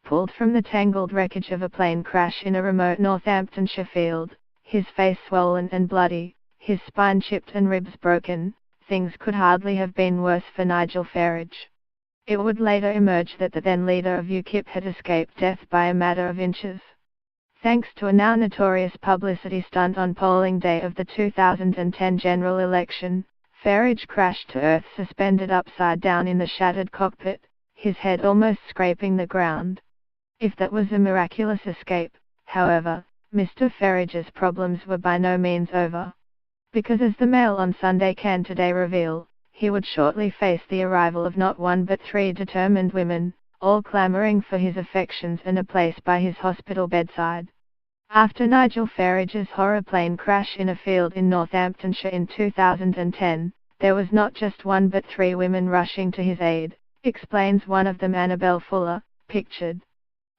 pulled from the tangled wreckage of a plane crash in a remote Northamptonshire field, his face swollen and bloody, his spine chipped and ribs broken. Things could hardly have been worse for Nigel Farage. It would later emerge that the then leader of UKIP had escaped death by a matter of inches. Thanks to a now notorious publicity stunt on polling day of the 2010 general election, Farage crashed to earth suspended upside down in the shattered cockpit, his head almost scraping the ground. If that was a miraculous escape, however, Mr. Farage's problems were by no means over. Because as the Mail on Sunday can today reveal, he would shortly face the arrival of not one but three determined women, all clamouring for his affections and a place by his hospital bedside. After Nigel Farage's horror plane crash in a field in Northamptonshire in 2010, there was not just one but three women rushing to his aid, explains one of them, Annabel Fuller, pictured.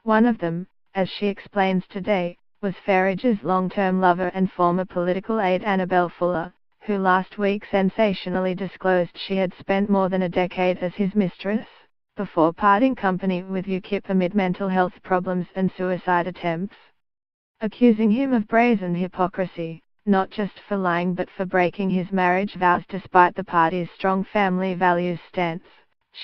One of them, as she explains today, was Farage's long-term lover and former political aide Annabel Fuller, who last week sensationally disclosed she had spent more than a decade as his mistress, before parting company with UKIP amid mental health problems and suicide attempts. Accusing him of brazen hypocrisy, not just for lying but for breaking his marriage vows despite the party's strong family values stance,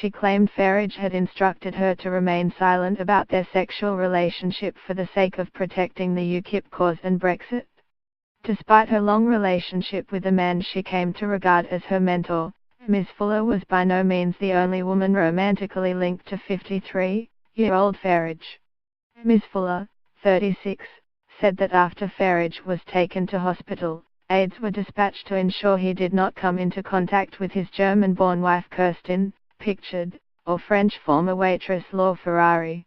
she claimed Farage had instructed her to remain silent about their sexual relationship for the sake of protecting the UKIP cause and Brexit. Despite her long relationship with a man she came to regard as her mentor, Ms. Fuller was by no means the only woman romantically linked to 53-year-old Farage. Ms. Fuller, 36, said that after Farage was taken to hospital, aides were dispatched to ensure he did not come into contact with his German-born wife Kerstin, pictured, or French former waitress Laure Ferrari.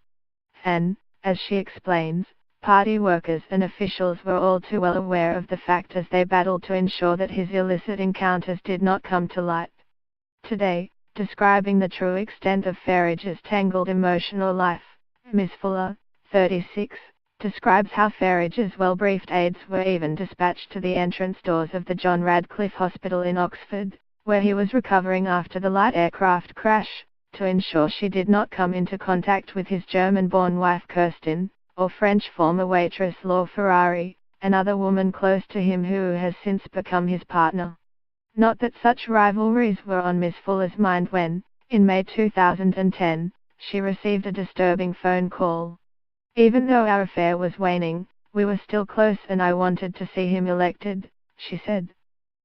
And, as she explains, party workers and officials were all too well aware of the fact as they battled to ensure that his illicit encounters did not come to light. Today, describing the true extent of Farage's tangled emotional life, Ms. Fuller, 36, describes how Farage's well-briefed aides were even dispatched to the entrance doors of the John Radcliffe Hospital in Oxford, where he was recovering after the light aircraft crash, to ensure she did not come into contact with his German-born wife Kerstin, or French former waitress Laure Ferrari, another woman close to him who has since become his partner. Not that such rivalries were on Ms. Fuller's mind when, in May 2010, she received a disturbing phone call. "Even though our affair was waning, we were still close and I wanted to see him elected," she said.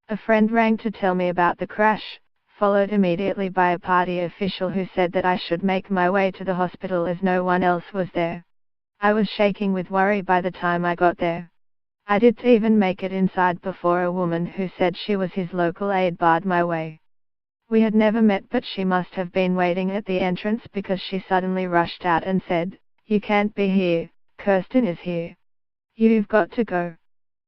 "A friend rang to tell me about the crash, followed immediately by a party official who said that I should make my way to the hospital as no one else was there. I was shaking with worry by the time I got there. I didn't even make it inside before a woman who said she was his local aide barred my way. We had never met but she must have been waiting at the entrance because she suddenly rushed out and said, 'You can't be here, Kerstin is here. You've got to go.'